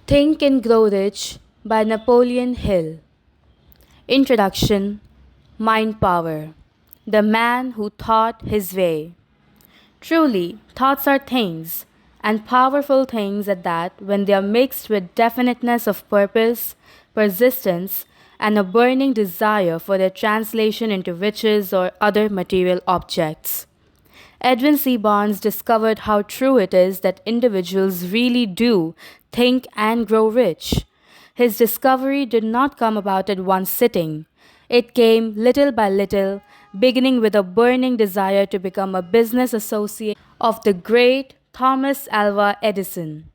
Think and Grow Rich by Napoleon Hill. Introduction. Mind Power. The man who thought his way. Truly, thoughts are things, and powerful things at that when they are mixed with definiteness of purpose, persistence, and a burning desire for their translation into riches or other material objects. Edwin C. Barnes discovered how true it is that individuals really do think and grow rich. His discovery did not come about at one sitting. It came little by little, beginning with a burning desire to become a business associate of the great Thomas Alva Edison.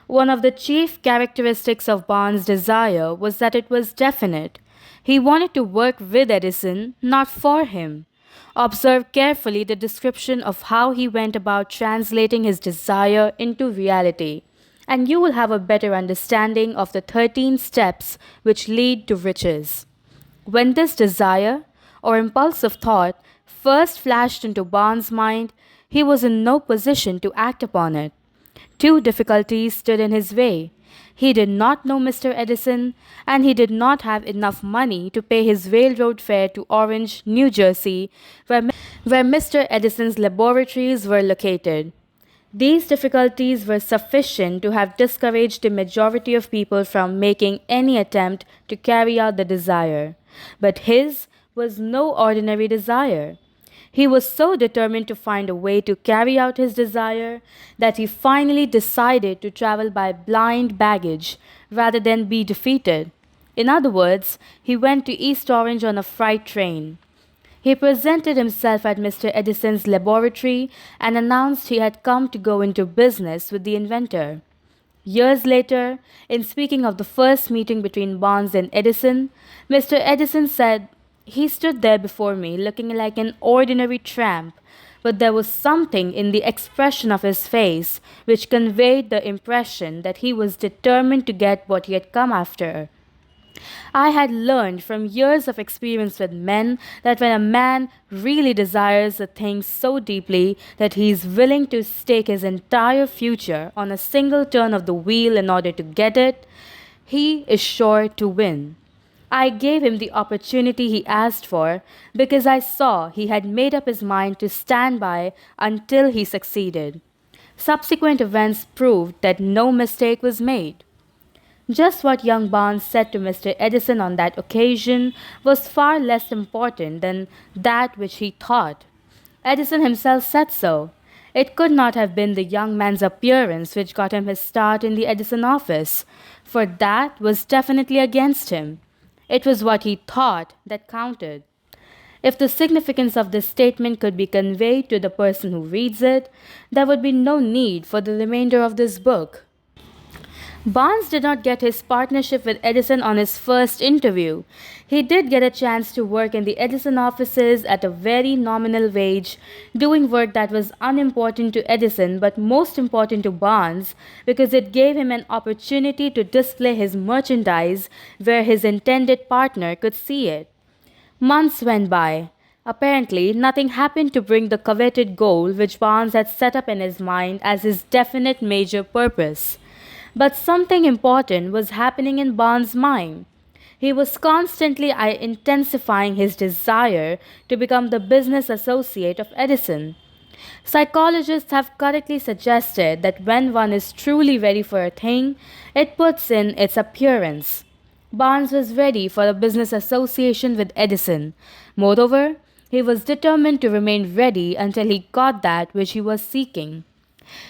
One of the chief characteristics of Barnes' desire was that it was definite. He wanted to work with Edison, not for him. Observe carefully the description of how he went about translating his desire into reality, and you will have a better understanding of the 13 steps which lead to riches. When this desire, or impulsive thought, first flashed into Barnes' mind, he was in no position to act upon it. Two difficulties stood in his way. He did not know Mr. Edison, and he did not have enough money to pay his railroad fare to Orange, New Jersey, where Mr. Edison's laboratories were located. These difficulties were sufficient to have discouraged the majority of people from making any attempt to carry out the desire. But his was no ordinary desire. He was so determined to find a way to carry out his desire that he finally decided to travel by blind baggage rather than be defeated. In other words, he went to East Orange on a freight train. He presented himself at Mr. Edison's laboratory and announced he had come to go into business with the inventor. Years later, in speaking of the first meeting between Barnes and Edison, Mr. Edison said, "He stood there before me looking like an ordinary tramp, but there was something in the expression of his face which conveyed the impression that he was determined to get what he had come after." I had learned from years of experience with men that when a man really desires a thing so deeply that he is willing to stake his entire future on a single turn of the wheel in order to get it, he is sure to win. I gave him the opportunity he asked for because I saw he had made up his mind to stand by until he succeeded. Subsequent events proved that no mistake was made. Just what young Barnes said to Mr. Edison on that occasion was far less important than that which he thought. Edison himself said so. It could not have been the young man's appearance which got him his start in the Edison office, for that was definitely against him. It was what he thought that counted. If the significance of this statement could be conveyed to the person who reads it, there would be no need for the remainder of this book. Barnes did not get his partnership with Edison on his first interview. He did get a chance to work in the Edison offices at a very nominal wage, doing work that was unimportant to Edison but most important to Barnes because it gave him an opportunity to display his merchandise where his intended partner could see it. Months went by. Apparently, nothing happened to bring the coveted goal which Barnes had set up in his mind as his definite major purpose. But something important was happening in Barnes' mind. He was constantly intensifying his desire to become the business associate of Edison. Psychologists have correctly suggested that when one is truly ready for a thing, it puts in its appearance. Barnes was ready for a business association with Edison. Moreover, he was determined to remain ready until he got that which he was seeking.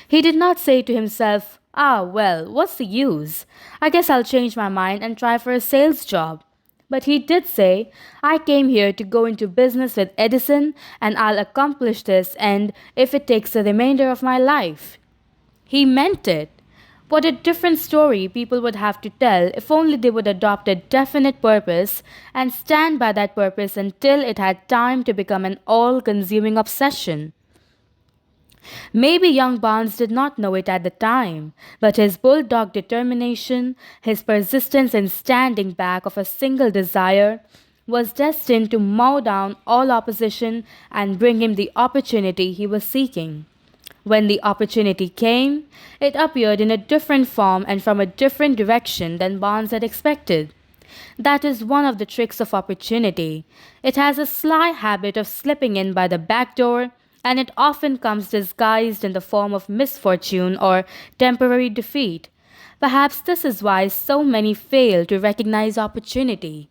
He did not say to himself, well, what's the use? I guess I'll change my mind and try for a sales job. But he did say, I came here to go into business with Edison and I'll accomplish this and if it takes the remainder of my life. He meant it. What a different story people would have to tell if only they would adopt a definite purpose and stand by that purpose until it had time to become an all-consuming obsession. Maybe young Barnes did not know it at the time, but his bulldog determination, his persistence in standing back of a single desire, was destined to mow down all opposition and bring him the opportunity he was seeking. When the opportunity came, it appeared in a different form and from a different direction than Barnes had expected. That is one of the tricks of opportunity. It has a sly habit of slipping in by the back door, and it often comes disguised in the form of misfortune or temporary defeat. Perhaps this is why so many fail to recognize opportunity.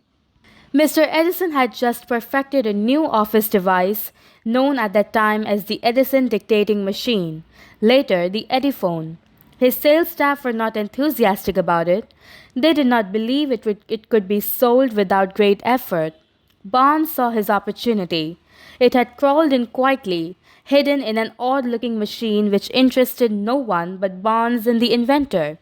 Mr. Edison had just perfected a new office device known at that time as the Edison dictating machine, later the Ediphone. His sales staff were not enthusiastic about it. They did not believe it could be sold without great effort. Barnes saw his opportunity. It had crawled in quietly, hidden in an odd looking machine which interested no one but Barnes and the inventor.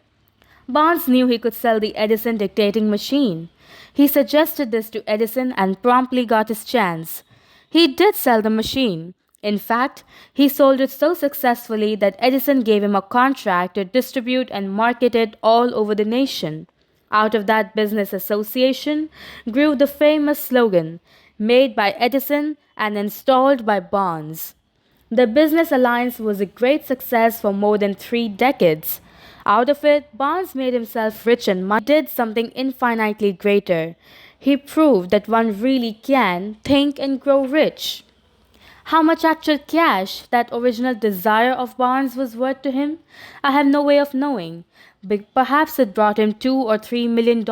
Barnes knew he could sell the Edison dictating machine. He suggested this to Edison and promptly got his chance. He did sell the machine. In fact, he sold it so successfully that Edison gave him a contract to distribute and market it all over the nation. Out of that business association grew the famous slogan, made by Edison and installed by Barnes. The business alliance was a great success for more than 3 decades. Out of it, Barnes made himself rich and money did something infinitely greater. He proved that one really can think and grow rich. How much actual cash that original desire of Barnes was worth to him, I have no way of knowing. Perhaps it brought him $2 or $3 million.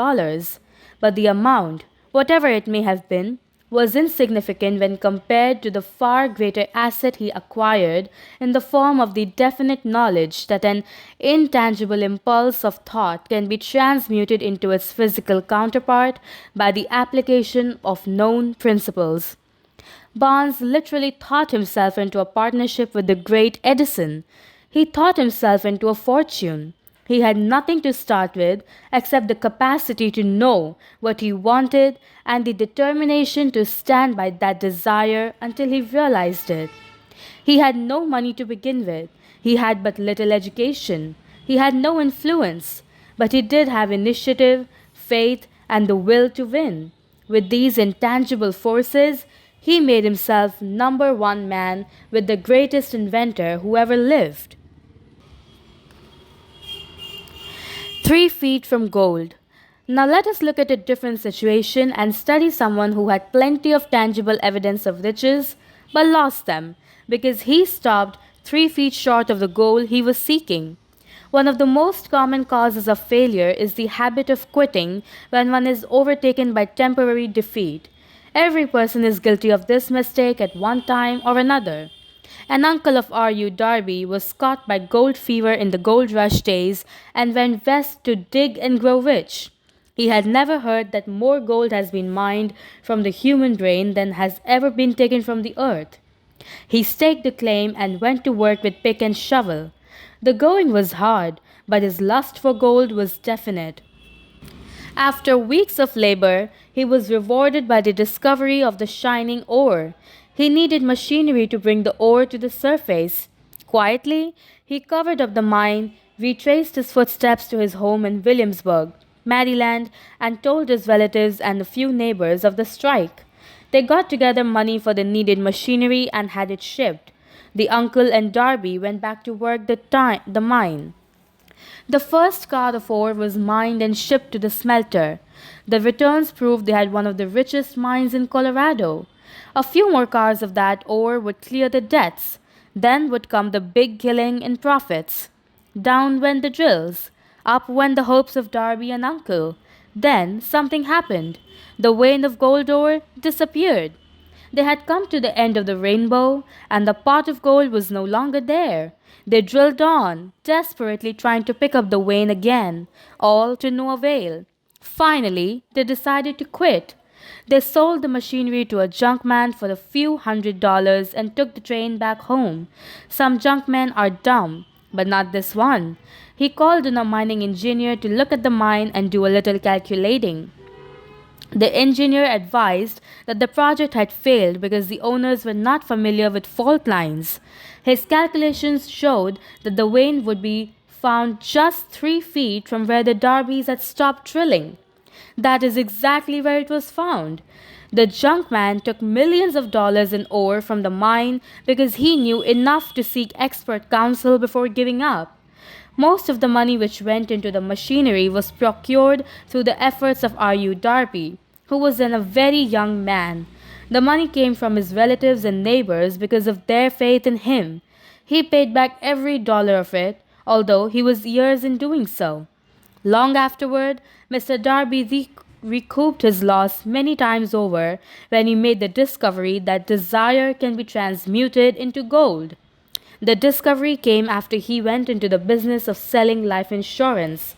But the amount, whatever it may have been, was insignificant when compared to the far greater asset he acquired in the form of the definite knowledge that an intangible impulse of thought can be transmuted into its physical counterpart by the application of known principles. Barnes literally thought himself into a partnership with the great Edison. He thought himself into a fortune. He had nothing to start with except the capacity to know what he wanted and the determination to stand by that desire until he realized it. He had no money to begin with. He had but little education. He had no influence. But he did have initiative, faith, and the will to win. With these intangible forces, he made himself number one man with the greatest inventor who ever lived. 3 feet from gold. Now let us look at a different situation and study someone who had plenty of tangible evidence of riches but lost them because he stopped 3 feet short of the goal he was seeking. One of the most common causes of failure is the habit of quitting when one is overtaken by temporary defeat. Every person is guilty of this mistake at one time or another. An uncle of R.U. Darby was caught by gold fever in the gold rush days and went west to dig and grow rich. He had never heard that more gold has been mined from the human brain than has ever been taken from the earth. He staked the claim and went to work with pick and shovel. The going was hard, but his lust for gold was definite. After weeks of labor, he was rewarded by the discovery of the shining ore. He needed machinery to bring the ore to the surface. Quietly, he covered up the mine, retraced his footsteps to his home in Williamsburg, Maryland, and told his relatives and a few neighbors of the strike. They got together money for the needed machinery and had it shipped. The uncle and Darby went back to work the mine. The first car of ore was mined and shipped to the smelter. The returns proved they had one of the richest mines in Colorado. A few more cars of that ore would clear the debts. Then would come the big killing in profits. Down went the drills. Up went the hopes of Darby and Uncle. Then something happened. The vein of gold ore disappeared. They had come to the end of the rainbow, and the pot of gold was no longer there. They drilled on, desperately trying to pick up the vein again, all to no avail. Finally, they decided to quit. They sold the machinery to a junkman for a few $100s and took the train back home. Some junkmen are dumb, but not this one. He called in a mining engineer to look at the mine and do a little calculating. The engineer advised that the project had failed because the owners were not familiar with fault lines. His calculations showed that the vein would be found just 3 feet from where the Darbys had stopped drilling. That is exactly where it was found. The junk man took millions of dollars in ore from the mine because he knew enough to seek expert counsel before giving up. Most of the money which went into the machinery was procured through the efforts of R.U. Darby, who was then a very young man. The money came from his relatives and neighbors because of their faith in him. He paid back every dollar of it, although he was years in doing so. Long afterward, Mr. Darby recouped his loss many times over when he made the discovery that desire can be transmuted into gold. The discovery came after he went into the business of selling life insurance.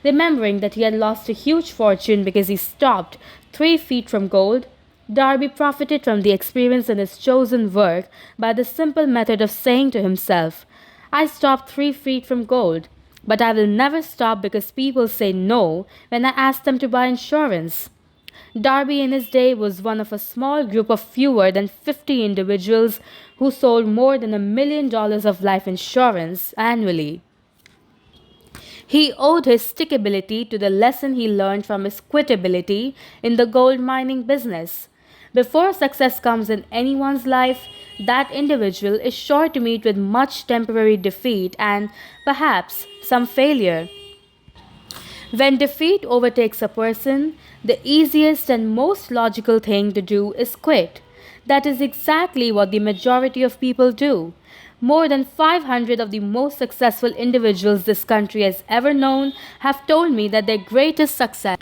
Remembering that he had lost a huge fortune because he stopped 3 feet from gold, Darby profited from the experience in his chosen work by the simple method of saying to himself, I stopped 3 feet from gold, but I will never stop because people say no when I ask them to buy insurance. Darby in his day was one of a small group of fewer than 50 individuals who sold more than $1 million of life insurance annually. He owed his stickability to the lesson he learned from his quitability in the gold mining business. Before success comes in anyone's life, that individual is sure to meet with much temporary defeat and perhaps some failure. When defeat overtakes a person, the easiest and most logical thing to do is quit. That is exactly what the majority of people do. More than 500 of the most successful individuals this country has ever known have told me that their greatest success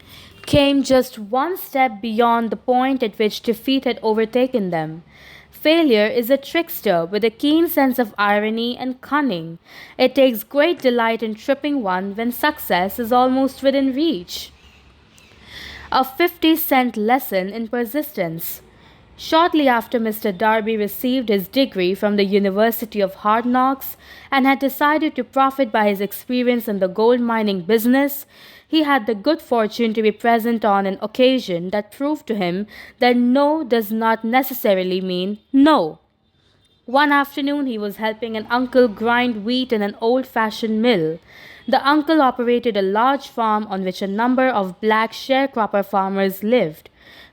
came just one step beyond the point at which defeat had overtaken them. Failure is a trickster with a keen sense of irony and cunning. It takes great delight in tripping one when success is almost within reach. A 50-cent lesson in persistence. Shortly after Mr. Darby received his degree from the University of Hard Knocks and had decided to profit by his experience in the gold mining business, he had the good fortune to be present on an occasion that proved to him that no does not necessarily mean no. One afternoon he was helping an uncle grind wheat in an old-fashioned mill. The uncle operated a large farm on which a number of black sharecropper farmers lived.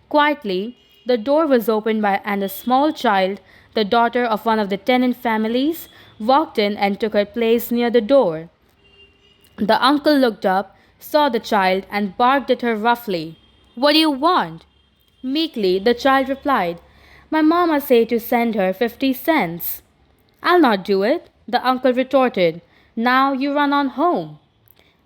Quietly, the door was opened and a small child, the daughter of one of the tenant families, walked in and took her place near the door. The uncle looked up, saw the child, and barked at her roughly. What do you want? Meekly, the child replied, My mamma say to send her 50 cents. I'll not do it, the uncle retorted. Now you run on home.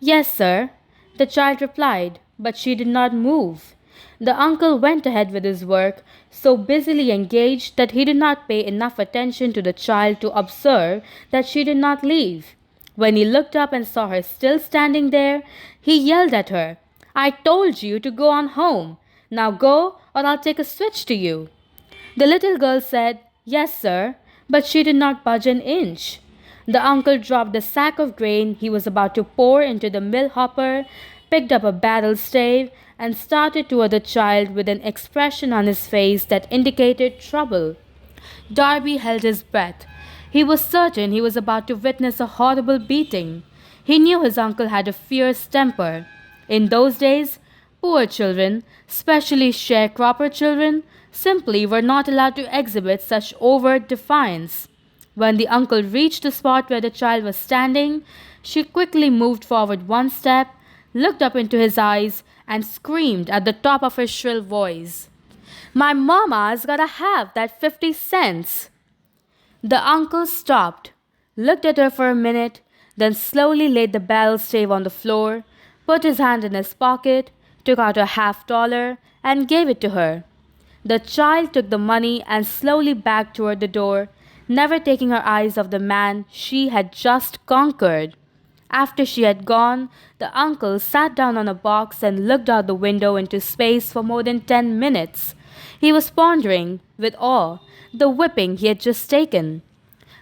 Yes, sir, the child replied, but she did not move. The uncle went ahead with his work, so busily engaged that he did not pay enough attention to the child to observe that she did not leave. When he looked up and saw her still standing there, he yelled at her, I told you to go on home. Now go, or I'll take a switch to you. The little girl said, Yes, sir, but she did not budge an inch. The uncle dropped the sack of grain he was about to pour into the mill hopper, picked up a barrel stave, and started toward the child with an expression on his face that indicated trouble. Darby held his breath. He was certain he was about to witness a horrible beating. He knew his uncle had a fierce temper. In those days, poor children, especially sharecropper children, simply were not allowed to exhibit such overt defiance. When the uncle reached the spot where the child was standing, she quickly moved forward one step, looked up into his eyes, and screamed at the top of her shrill voice, My mama's gotta have that 50 cents. The uncle stopped, looked at her for a minute, then slowly laid the barrel stave on the floor, put his hand in his pocket, took out a $50, and gave it to her. The child took the money and slowly backed toward the door, never taking her eyes off the man she had just conquered. After she had gone, the uncle sat down on a box and looked out the window into space for more than 10 minutes. He was pondering, with awe, the whipping he had just taken.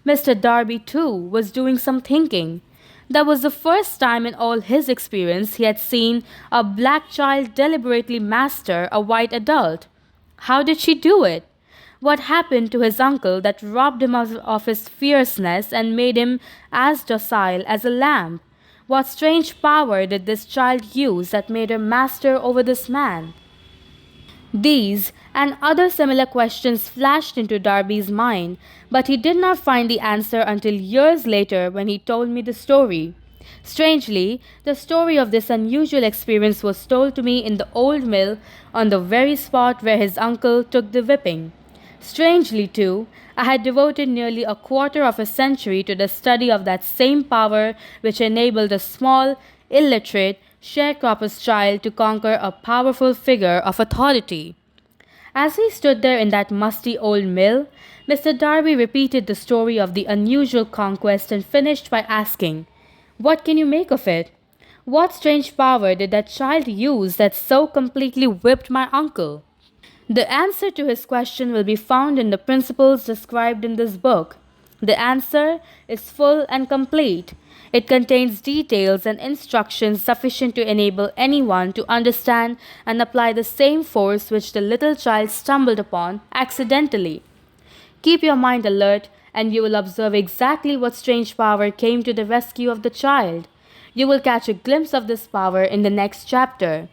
Mr. Darby, too, was doing some thinking. That was the first time in all his experience he had seen a black child deliberately master a white adult. How did she do it? What happened to his uncle that robbed him of his fierceness and made him as docile as a lamb? What strange power did this child use that made her master over this man? These and other similar questions flashed into Darby's mind, but he did not find the answer until years later when he told me the story. Strangely, the story of this unusual experience was told to me in the old mill on the very spot where his uncle took the whipping. Strangely, too, I had devoted nearly a quarter of a century to the study of that same power which enabled a small, illiterate, sharecropper's child to conquer a powerful figure of authority. As we stood there in that musty old mill, Mr. Darby repeated the story of the unusual conquest and finished by asking, "What can you make of it? What strange power did that child use that so completely whipped my uncle?" The answer to his question will be found in the principles described in this book. The answer is full and complete. It contains details and instructions sufficient to enable anyone to understand and apply the same force which the little child stumbled upon accidentally. Keep your mind alert, and you will observe exactly what strange power came to the rescue of the child. You will catch a glimpse of this power in the next chapter.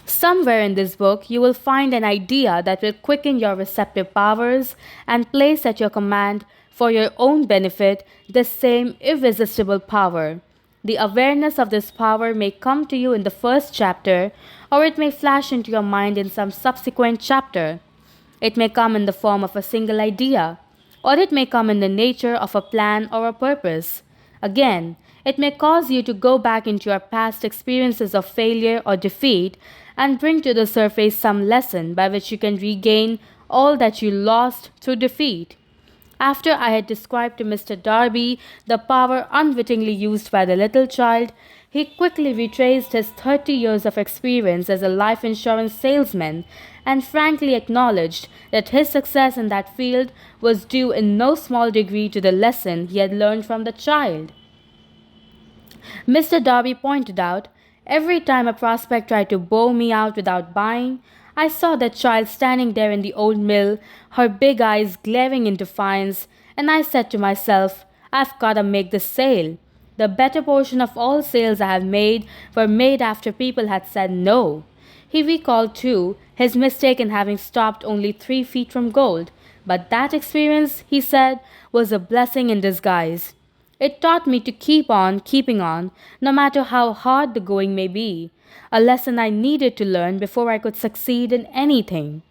Somewhere in this book, you will find an idea that will quicken your receptive powers and place at your command, for your own benefit, this same irresistible power. The awareness of this power may come to you in the first chapter, or it may flash into your mind in some subsequent chapter. It may come in the form of a single idea, or it may come in the nature of a plan or a purpose. Again, it may cause you to go back into your past experiences of failure or defeat and bring to the surface some lesson by which you can regain all that you lost through defeat. After I had described to Mr. Darby the power unwittingly used by the little child, he quickly retraced his 30 years of experience as a life insurance salesman and frankly acknowledged that his success in that field was due in no small degree to the lesson he had learned from the child. Mr. Darby pointed out, every time a prospect tried to bow me out without buying, I saw that child standing there in the old mill, her big eyes glaring in defiance, and I said to myself, I've gotta make this sale. The better portion of all sales I have made were made after people had said no. He recalled, too, his mistake in having stopped only 3 feet from gold, but that experience, he said, was a blessing in disguise. It taught me to keep on keeping on, no matter how hard the going may be, a lesson I needed to learn before I could succeed in anything.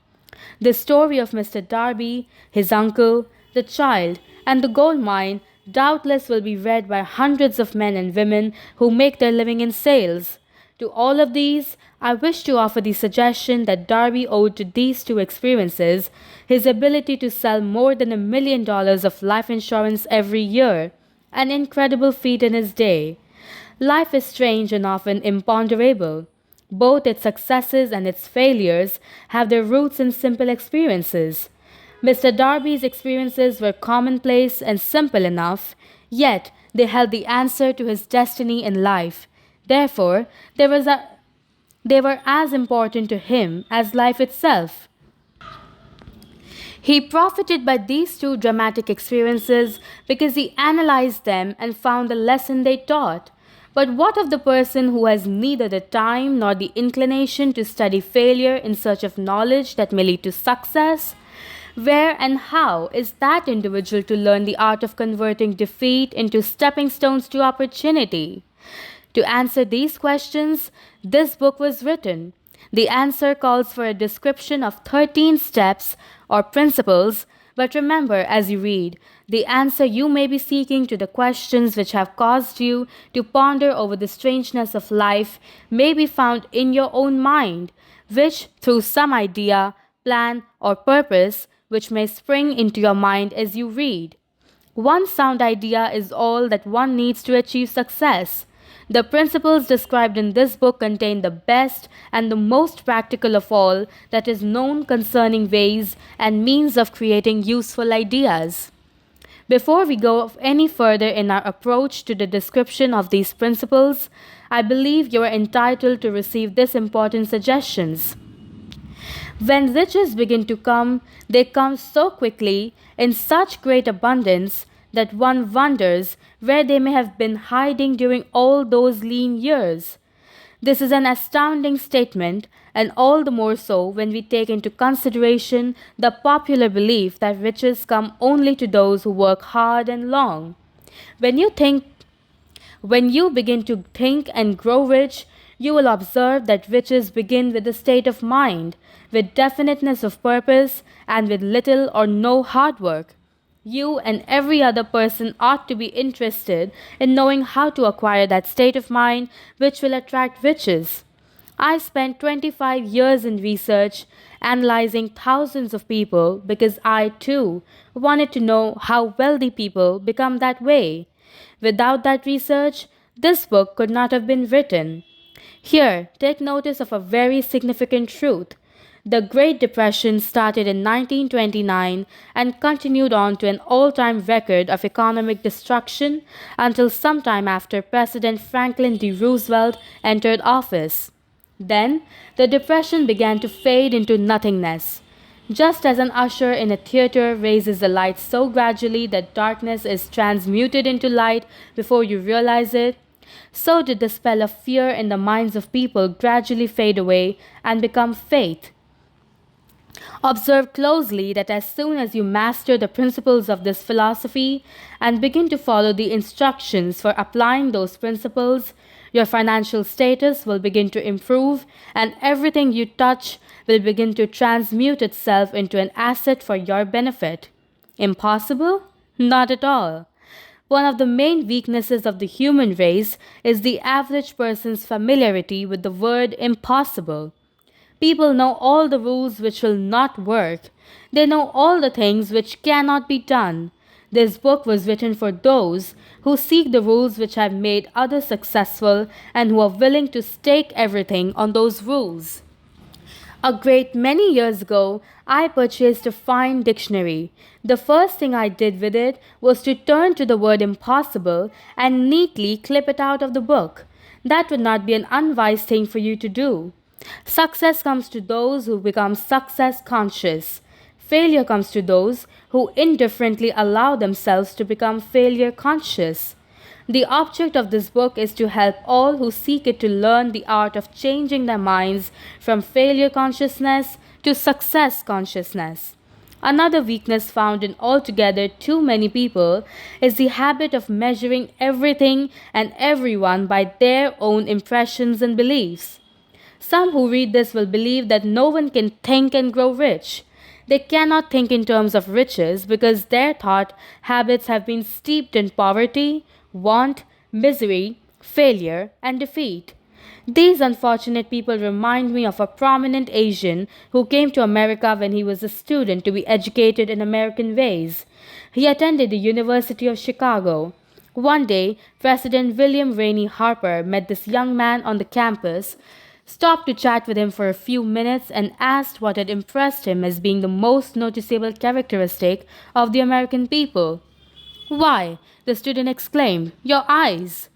The story of Mr. Darby, his uncle, the child, and the gold mine doubtless will be read by hundreds of men and women who make their living in sales. To all of these, I wish to offer the suggestion that Darby owed to these 2 experiences his ability to sell more than $1 million of life insurance every year, an incredible feat in his day. Life is strange and often imponderable. Both its successes and its failures have their roots in simple experiences. Mr. Darby's experiences were commonplace and simple enough, yet they held the answer to his destiny in life. Therefore, they were as important to him as life itself. He profited by these 2 dramatic experiences because he analyzed them and found the lesson they taught. But what of the person who has neither the time nor the inclination to study failure in search of knowledge that may lead to success? Where and how is that individual to learn the art of converting defeat into stepping stones to opportunity? To answer these questions, this book was written. The answer calls for a description of 13 steps or principles, but remember as you read, the answer you may be seeking to the questions which have caused you to ponder over the strangeness of life may be found in your own mind, which through some idea, plan, or purpose which may spring into your mind as you read. One sound idea is all that one needs to achieve success. The principles described in this book contain the best and the most practical of all that is known concerning ways and means of creating useful ideas. Before we go any further in our approach to the description of these principles, I believe you are entitled to receive this important suggestions. When riches begin to come, they come so quickly, in such great abundance, that one wonders where they may have been hiding during all those lean years. This is an astounding statement, and all the more so when we take into consideration the popular belief that riches come only to those who work hard and long. When you think when you begin to think and grow rich, you will observe that riches begin with a state of mind, with definiteness of purpose, and with little or no hard work. You and every other person ought to be interested in knowing how to acquire that state of mind which will attract riches. I spent 25 years in research, analyzing thousands of people because I too wanted to know how wealthy people become that way. Without that research, this book could not have been written. Here, take notice of a very significant truth. The Great Depression started in 1929 and continued on to an all-time record of economic destruction until sometime after President Franklin D. Roosevelt entered office. Then, the Depression began to fade into nothingness. Just as an usher in a theater raises the light so gradually that darkness is transmuted into light before you realize it, so did the spell of fear in the minds of people gradually fade away and become faith. Observe closely that as soon as you master the principles of this philosophy and begin to follow the instructions for applying those principles, your financial status will begin to improve and everything you touch will begin to transmute itself into an asset for your benefit. Impossible? Not at all. One of the main weaknesses of the human race is the average person's familiarity with the word impossible. People know all the rules which will not work. They know all the things which cannot be done. This book was written for those who seek the rules which have made others successful and who are willing to stake everything on those rules. A great many years ago, I purchased a fine dictionary. The first thing I did with it was to turn to the word impossible and neatly clip it out of the book. That would not be an unwise thing for you to do. Success comes to those who become success conscious. Failure comes to those who indifferently allow themselves to become failure conscious. The object of this book is to help all who seek it to learn the art of changing their minds from failure consciousness to success consciousness. Another weakness found in altogether too many people is the habit of measuring everything and everyone by their own impressions and beliefs. Some who read this will believe that no one can think and grow rich. They cannot think in terms of riches because their thought habits have been steeped in poverty, want, misery, failure, and defeat. These unfortunate people remind me of a prominent Asian who came to America when he was a student to be educated in American ways. He attended the University of Chicago. One day, President William Rainey Harper met this young man on the campus, stopped to chat with him for a few minutes, and asked what had impressed him as being the most noticeable characteristic of the American people. "Why," the student exclaimed, "your eyes!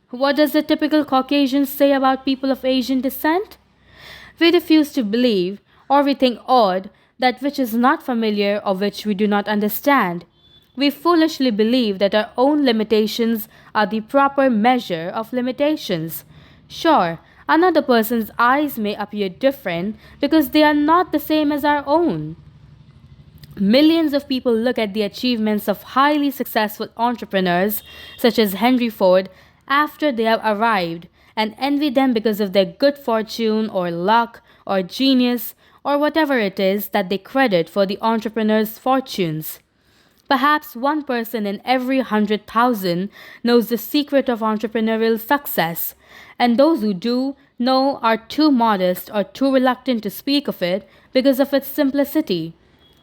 What does the typical Caucasian say about people of Asian descent?" We refuse to believe, or we think odd, that which is not familiar or which we do not understand. We foolishly believe that our own limitations are the proper measure of limitations. Sure, another person's eyes may appear different because they are not the same as our own. Millions of people look at the achievements of highly successful entrepreneurs such as Henry Ford after they have arrived and envy them because of their good fortune or luck or genius or whatever it is that they credit for the entrepreneur's fortunes. Perhaps one person in every 100,000 knows the secret of entrepreneurial success, and those who do know are too modest or too reluctant to speak of it because of its simplicity.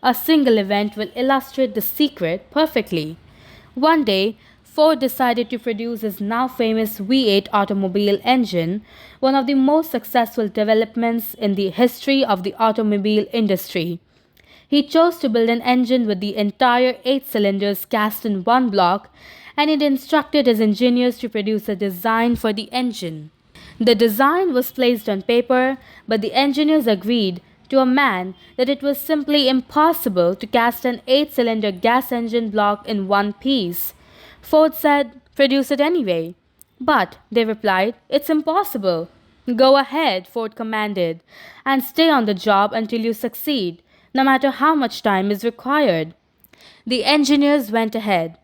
A single event will illustrate the secret perfectly. One day, Ford decided to produce his now famous V8 automobile engine, one of the most successful developments in the history of the automobile industry. He chose to build an engine with the entire 8 cylinders cast in one block, and it instructed his engineers to produce a design for the engine. The design was placed on paper, but the engineers agreed to a man that it was simply impossible to cast an 8-cylinder gas engine block in one piece. Ford said, "Produce it anyway." But, they replied, "It's impossible." "Go ahead," Ford commanded, "and stay on the job until you succeed, no matter how much time is required." The engineers went ahead.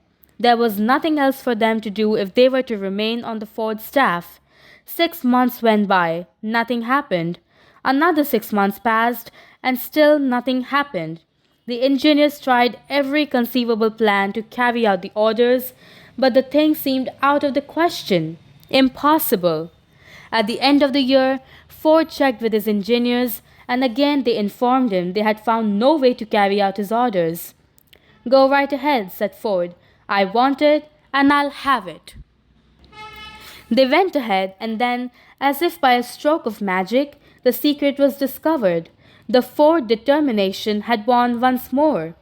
There was nothing else for them to do if they were to remain on the Ford staff. 6 months went by. Nothing happened. Another 6 months passed, and still nothing happened. The engineers tried every conceivable plan to carry out the orders, but the thing seemed out of the question. Impossible. At the end of the year, Ford checked with his engineers, and again they informed him they had found no way to carry out his orders. "Go right ahead," said Ford. "I want it, and I'll have it." They went ahead, and then, as if by a stroke of magic, the secret was discovered. The Ford determination had won once more.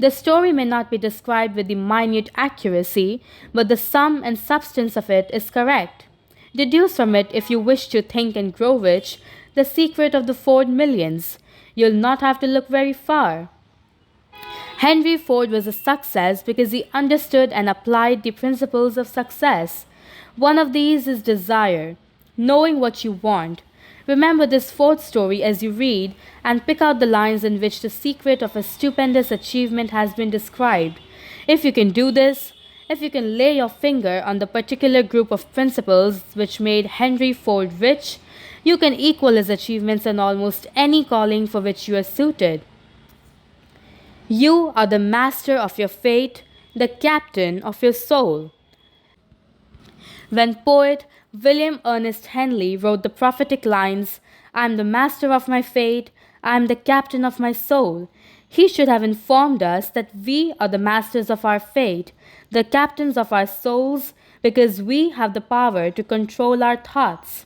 The story may not be described with the minute accuracy, but the sum and substance of it is correct. Deduce from it, if you wish to think and grow rich, the secret of the Ford millions. You'll not have to look very far. Henry Ford was a success because he understood and applied the principles of success. One of these is desire, knowing what you want. Remember this Ford story as you read and pick out the lines in which the secret of a stupendous achievement has been described. If you can do this, if you can lay your finger on the particular group of principles which made Henry Ford rich, you can equal his achievements in almost any calling for which you are suited. You are the master of your fate, the captain of your soul. When poet William Ernest Henley wrote the prophetic lines, "I am the master of my fate, I am the captain of my soul," he should have informed us that we are the masters of our fate, the captains of our souls, because we have the power to control our thoughts.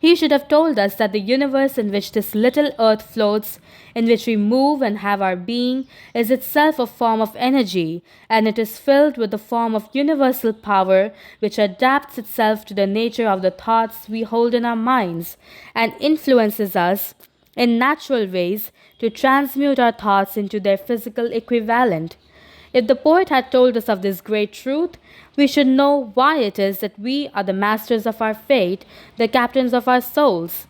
He should have told us that the universe in which this little earth floats, in which we move and have our being, is itself a form of energy, and it is filled with the form of universal power which adapts itself to the nature of the thoughts we hold in our minds, and influences us in natural ways to transmute our thoughts into their physical equivalent. If the poet had told us of this great truth, we should know why it is that we are the masters of our fate, the captains of our souls.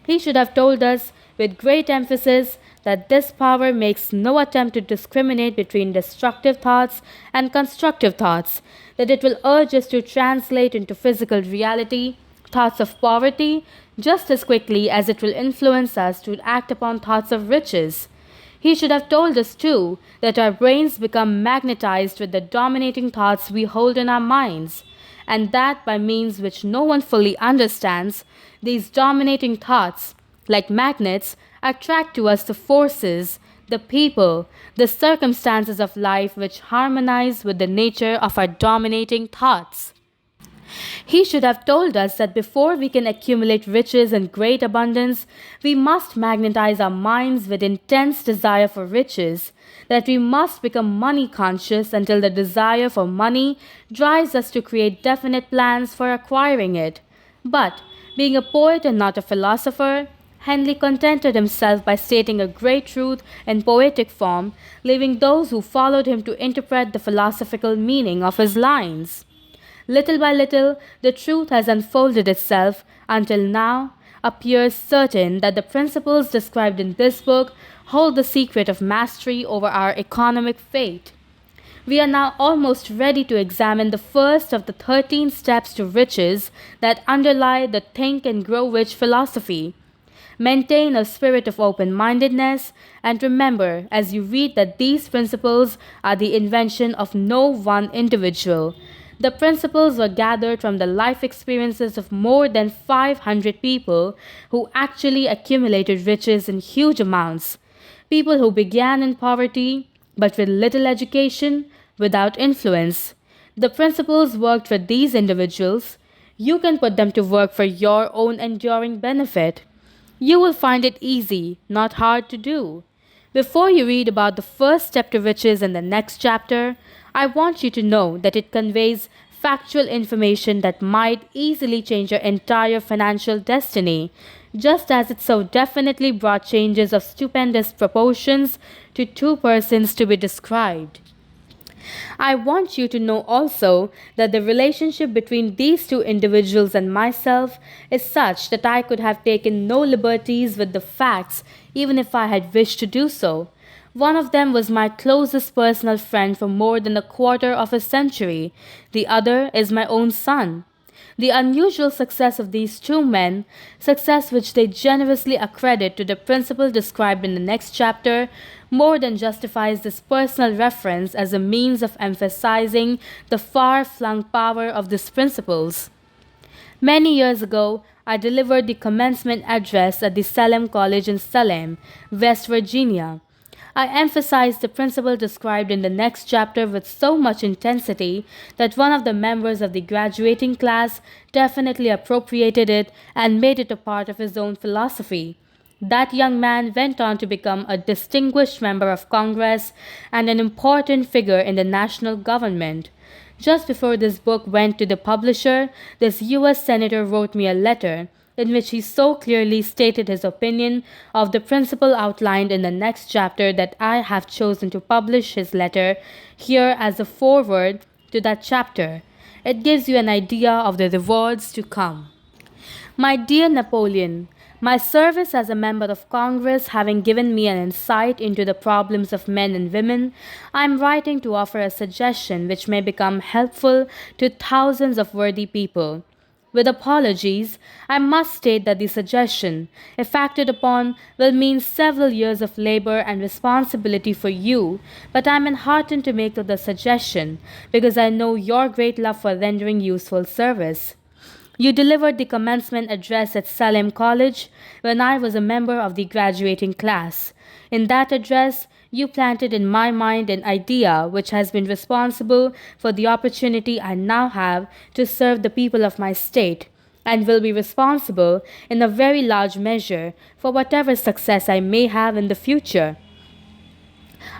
He should have told us with great emphasis that this power makes no attempt to discriminate between destructive thoughts and constructive thoughts, that it will urge us to translate into physical reality thoughts of poverty just as quickly as it will influence us to act upon thoughts of riches. He should have told us, too, that our brains become magnetized with the dominating thoughts we hold in our minds, and that by means which no one fully understands, these dominating thoughts, like magnets, attract to us the forces, the people, the circumstances of life which harmonize with the nature of our dominating thoughts. He should have told us that before we can accumulate riches in great abundance, we must magnetize our minds with intense desire for riches, that we must become money conscious until the desire for money drives us to create definite plans for acquiring it. But, being a poet and not a philosopher, Henley contented himself by stating a great truth in poetic form, leaving those who followed him to interpret the philosophical meaning of his lines. Little by little, the truth has unfolded itself until now appears certain that the principles described in this book hold the secret of mastery over our economic fate. We are now almost ready to examine the first of the 13 steps to riches that underlie the Think and Grow Rich philosophy. Maintain a spirit of open-mindedness, and remember as you read that these principles are the invention of no one individual. The principles were gathered from the life experiences of more than 500 people who actually accumulated riches in huge amounts. People who began in poverty, but with little education, without influence. The principles worked for these individuals. You can put them to work for your own enduring benefit. You will find it easy, not hard to do. Before you read about the first step to riches in the next chapter, I want you to know that it conveys factual information that might easily change your entire financial destiny. just as it so definitely brought changes of stupendous proportions to two persons to be described. I want you to know also that the relationship between these two individuals and myself is such that I could have taken no liberties with the facts even if I had wished to do so. One of them was my closest personal friend for more than a quarter of a century. The other is my own son. The unusual success of these two men, success which they generously accredit to the principle described in the next chapter, more than justifies this personal reference as a means of emphasizing the far-flung power of these principles. Many years ago, I delivered the commencement address at the Salem College in Salem, West Virginia. I emphasized the principle described in the next chapter with so much intensity that one of the members of the graduating class definitely appropriated it and made it a part of his own philosophy. That young man went on to become a distinguished member of Congress and an important figure in the national government. Just before this book went to the publisher, this U.S. Senator wrote me a letter in which he so clearly stated his opinion of the principle outlined in the next chapter that I have chosen to publish his letter here as a foreword to that chapter. It gives you an idea of the rewards to come. My dear Napoleon, my service as a member of Congress having given me an insight into the problems of men and women, I am writing to offer a suggestion which may become helpful to thousands of worthy people. With apologies, I must state that the suggestion, if acted upon, will mean several years of labor and responsibility for you, but I am enheartened to make the suggestion because I know your great love for rendering useful service. You delivered the commencement address at Salem College when I was a member of the graduating class. In that address, you planted in my mind an idea which has been responsible for the opportunity I now have to serve the people of my state, and will be responsible in a very large measure for whatever success I may have in the future.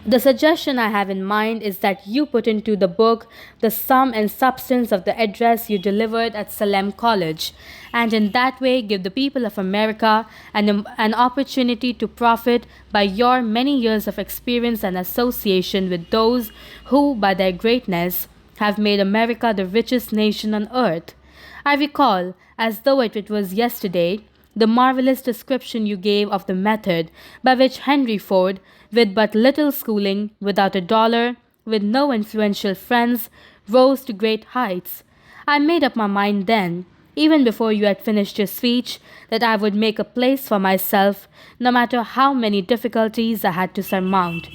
The suggestion I have in mind is that you put into the book the sum and substance of the address you delivered at Salem College, and in that way give the people of America an opportunity to profit by your many years of experience and association with those who, by their greatness, have made America the richest nation on earth. I recall, as though it was yesterday, the marvelous description you gave of the method by which Henry Ford, with but little schooling, without a dollar, with no influential friends, rose to great heights. I made up my mind then, even before you had finished your speech, that I would make a place for myself, no matter how many difficulties I had to surmount.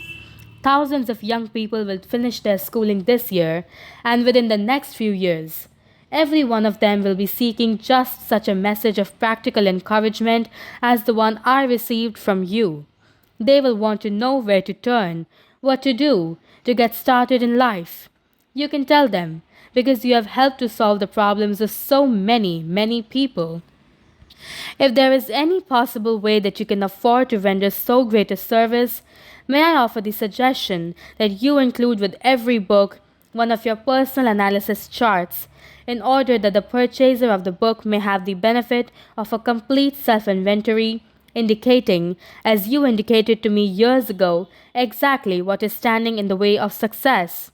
Thousands of young people will finish their schooling this year and within the next few years. Every one of them will be seeking just such a message of practical encouragement as the one I received from you. They will want to know where to turn, what to do, to get started in life. You can tell them, because you have helped to solve the problems of so many, many people. If there is any possible way that you can afford to render so great a service, may I offer the suggestion that you include with every book one of your personal analysis charts, in order that the purchaser of the book may have the benefit of a complete self-inventory, indicating, as you indicated to me years ago, exactly what is standing in the way of success.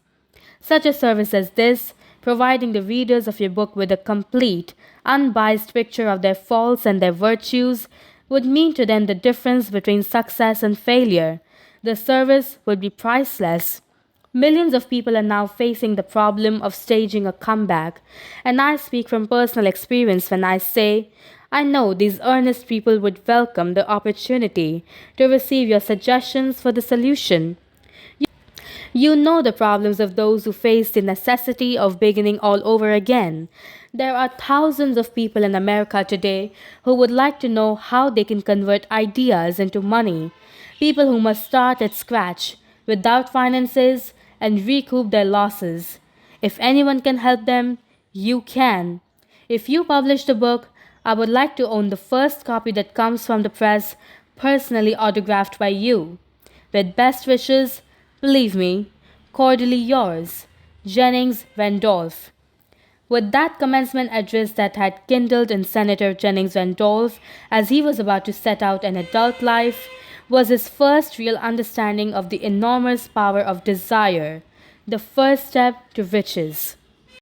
Such a service as this, providing the readers of your book with a complete, unbiased picture of their faults and their virtues, would mean to them the difference between success and failure. The service would be priceless. Millions of people are now facing the problem of staging a comeback, and I speak from personal experience when I say, I know these earnest people would welcome the opportunity to receive your suggestions for the solution. You know the problems of those who face the necessity of beginning all over again. There are thousands of people in America today who would like to know how they can convert ideas into money. People who must start at scratch, without finances, and recoup their losses. If anyone can help them, you can. If you publish the book, I would like to own the first copy that comes from the press, personally autographed by you. With best wishes, believe me, cordially yours, Jennings Randolph. With that commencement address that had kindled in Senator Jennings Randolph as he was about to set out an adult life was his first real understanding of the enormous power of desire, the first step to riches.